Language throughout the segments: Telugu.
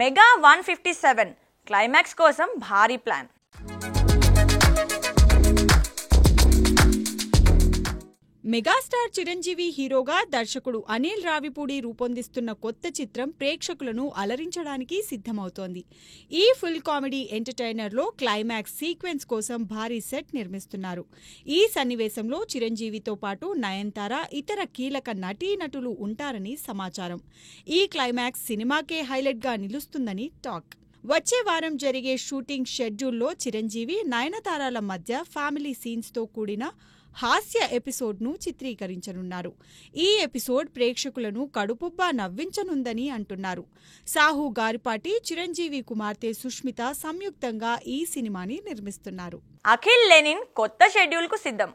మెగా 157 క్లైమాక్స్ కోసం భారీ ప్లాన్. మెగాస్టార్ చిరంజీవి హీరోగా దర్శకుడు అనిల్ రావిపూడి రూపొందిస్తున్న కొత్త చిత్రం ప్రేక్షకులను అలరించడానికి సిద్ధమవుతోంది. ఈ ఫుల్ కామెడీ ఎంటర్టైనర్లో క్లైమాక్స్ సీక్వెన్స్ కోసం భారీ సెట్ నిర్మిస్తున్నారు. ఈ సన్నివేశంలో చిరంజీవితో పాటు నయనతార, ఇతర కీలక నటీనటులు ఉంటారని సమాచారం. ఈ క్లైమాక్స్ సినిమాకే హైలైట్గా నిలుస్తుందని టాక్. వచ్చే వారం జరిగే షూటింగ్ షెడ్యూల్లో చిరంజీవి, నయనతారల మధ్య ఫ్యామిలీ సీన్స్తో కూడిన హాస్య ఎపిసోడ్ను చిత్రీకరించనున్నారు. ఈ ఎపిసోడ్ ప్రేక్షకులను కడుపుబ్బా నవ్వించనుందని అంటున్నారు. సాహు గారిపాటి, చిరంజీవి కుమార్తె సుష్మిత సంయుక్తంగా ఈ సినిమాని నిర్మిస్తున్నారు. అఖిల్ లెనిన్ కొత్త షెడ్యూల్కు సిద్ధం.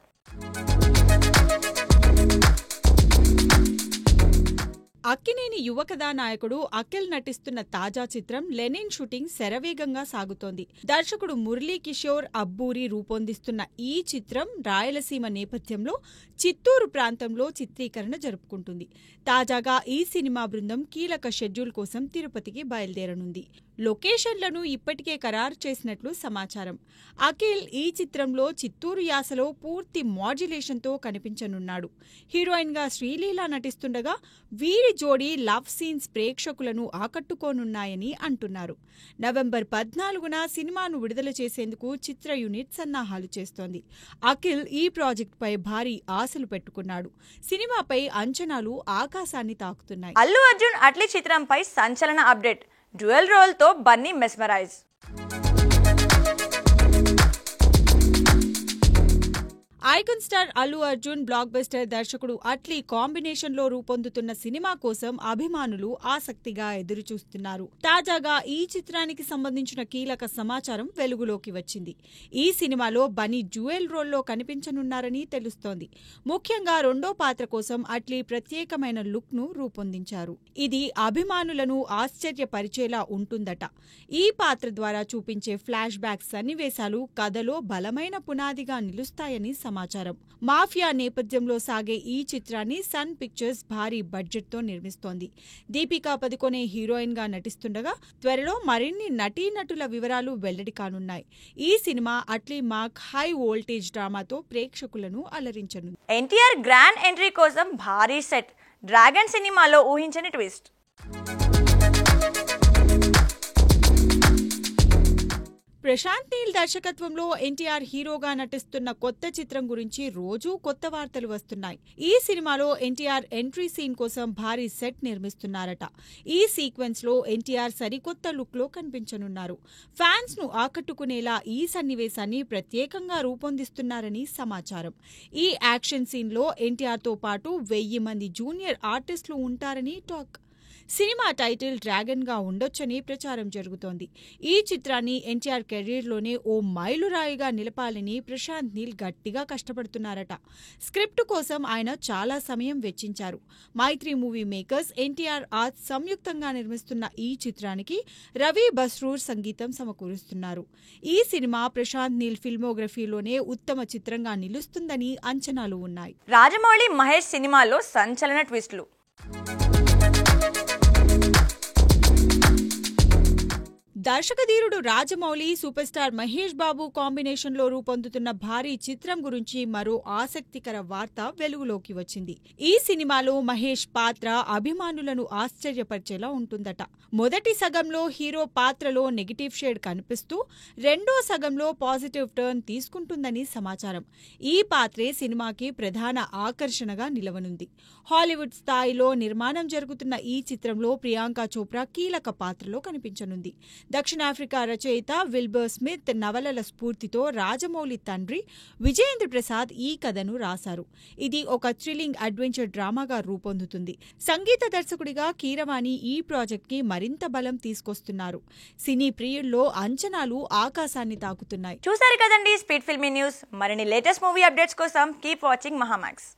అక్కినేని యువ కథానాయకుడు అఖిల్ నటిస్తున్న తాజా చిత్రం లెనిన్ షూటింగ్ శరవేగంగా సాగుతోంది. దర్శకుడు మురళీ కిషోర్ అబ్బూరి రూపొందిస్తున్న ఈ చిత్రం రాయలసీమ నేపథ్యంలో చిత్తూరు ప్రాంతంలో చిత్రీకరణ జరుపుకుంటుంది. తాజాగా ఈ సినిమా బృందం కీలక షెడ్యూల్ కోసం తిరుపతికి బయలుదేరనుంది. లొకేషన్లను ఇప్పటికే ఖరారు చేసినట్లు సమాచారం. అఖిల్ ఈ చిత్రంలో చిత్తూరు యాసలో పూర్తి మాడ్యులేషన్తో కనిపించనున్నాడు. హీరోయిన్గా శ్రీలీల నటిస్తుండగా వీరి జోడీ లవ్ సీన్స్ ప్రేక్షకులను ఆకట్టుకోనున్నాయని అంటున్నారు. నవంబర్ 14న సినిమాను విడుదల చేసేందుకు చిత్ర యూనిట్ సన్నాహాలు చేస్తోంది. అఖిల్ ఈ ప్రాజెక్టుపై భారీ ఆశలు పెట్టుకున్నాడు. సినిమాపై అంచనాలు ఆకాశాన్ని తాకుతున్నాయి. అల్లు అర్జున్ అట్లీ చిత్రంపై సంచలన అప్డేట్. డ్యూయల్ రోల్తో Bunny mesmerize. Icon star Allu Arjun, blockbuster దర్శకుడు అట్లీ కాంబినేషన్లో రూపొందుతున్న సినిమా కోసం అభిమానులు ఆసక్తిగా ఎదురుచూస్తున్నారు. తాజాగా ఈ చిత్రానికి సంబంధించిన కీలక సమాచారం వెలుగులోకి వచ్చింది. ఈ సినిమాలో బన్నీ డ్యూయల్ రోల్లో కనిపించనున్నారని తెలుస్తోంది. ముఖ్యంగా రెండో పాత్ర కోసం అట్లీ ప్రత్యేకమైన లుక్ను రూపొందించారు. ఇది అభిమానులను ఆశ్చర్యపరిచేలా ఉంటుందట. ఈ పాత్ర ద్వారా చూపించే ఫ్లాష్ బ్యాక్ సన్నివేశాలు కథలో బలమైన పునాదిగా నిలుస్తాయని సమాచారం. మాఫియా నేపథ్యంలో సాగే ఈ చిత్రాన్ని సన్ పిక్చర్స్ భారీ బడ్జెట్తో నిర్మిస్తోంది. దీపికా పదుకొనే హీరోయిన్ గా నటిస్తుండగా త్వరలో మరిన్ని నటీనటుల వివరాలు వెల్లడి కానున్నాయి. ఈ cinema Atlee mark high voltage డ్రామాతో ప్రేక్షకులను అలరించనుంది. ఎన్టీఆర్ గ్రాండ్ ఎంట్రీ కోసం భారీ సెట్. డ్రాగన్ సినిమాలో ఊహించని ట్విస్ట్. ప్రశాంత్ నీల్ దర్శకత్వంలో ఎన్టీఆర్ హీరోగా నటిస్తున్న కొత్త చిత్రం గురించి రోజూ కొత్త వార్తలు వస్తున్నాయి. ఈ సినిమాలో ఎన్టీఆర్ ఎంట్రీ సీన్ కోసం భారీ సెట్ నిర్మిస్తున్నారట. ఈ సీక్వెన్స్ లో ఎన్టీఆర్ సరికొత్త లుక్ లో కనిపించనున్నారు. ఫ్యాన్స్ ను ఆకట్టుకునేలా ఈ సన్నివేశాన్ని ప్రత్యేకంగా రూపొందిస్తున్నారని సమాచారం. ఈ యాక్షన్ సీన్ లో ఎన్టీఆర్ తో పాటు 1000 మంది జూనియర్ ఆర్టిస్టులు ఉంటారని టాక్. సినిమా టైటిల్ డ్రాగన్ గా ఉండొచ్చని ప్రచారం జరుగుతోంది. ఈ చిత్రాన్ని ఎన్టీఆర్ కెరీర్లోనే ఓ మైలురాయిగా నిలపాలని ప్రశాంత్ నీల్ గట్టిగా కష్టపడుతున్నారట. స్క్రిప్ట్ కోసం ఆయన చాలా సమయం వెచ్చించారు. మైత్రి మూవీ మేకర్స్, ఎన్టీఆర్ ఆర్ట్స్ సంయుక్తంగా నిర్మిస్తున్న ఈ చిత్రానికి రవి బస్రూర్ సంగీతం సమకూరుస్తున్నారు. ఈ సినిమా ప్రశాంత్ నీల్ ఫిల్మోగ్రఫీలోనే ఉత్తమ చిత్రంగా నిలుస్తుందని అంచనాలు ఉన్నాయి. రాజమౌళి, మహేష్ సినిమాలో సంచలన ట్విస్టులు. దర్శకధీరుడు రాజమౌళి, సూపర్ స్టార్ మహేష్ బాబు కాంబినేషన్లో రూపొందుతున్న భారీ చిత్రం గురించి మరో ఆసక్తికర వార్త వెలుగులోకి వచ్చింది. ఈ సినిమాలో మహేష్ పాత్ర అభిమానులను ఆశ్చర్యపరిచేలా ఉంటుందట. మొదటి సగంలో హీరో పాత్రలో నెగిటివ్ షేడ్ కనిపిస్తూ రెండో సగంలో పాజిటివ్ టర్న్ తీసుకుంటుందని సమాచారం. ఈ పాత్రే సినిమాకి ప్రధాన ఆకర్షణగా నిలవనుంది. హాలీవుడ్ స్థాయిలో నిర్మాణం జరుగుతున్న ఈ చిత్రంలో ప్రియాంక చోప్రా కీలక పాత్రలో కనిపించనుంది. దక్షిణాఫ్రికా రచయిత విల్బర్ స్మిత్ నవలల స్ఫూర్తితో రాజమౌళి తండ్రి విజయేంద్ర ప్రసాద్ ఈ కథను రాశారు. ఇది ఒక థ్రిల్లింగ్ అడ్వెంచర్ డ్రామాగా రూపొందుతుంది. సంగీత దర్శకుడిగా కీరవాణి ఈ ప్రాజెక్ట్ కి మరింత బలం తీసుకొస్తున్నారు. సినీ ప్రియుల్లో అంచనాలు ఆకాశాన్ని తాకుతున్నాయి. చూసారు కదండి స్పీడ్ ఫిల్మీ న్యూస్. మరిన్ని లేటెస్ట్ మూవీ అప్డేట్స్ కోసం కీప్ వాచింగ్ మహామాక్స్.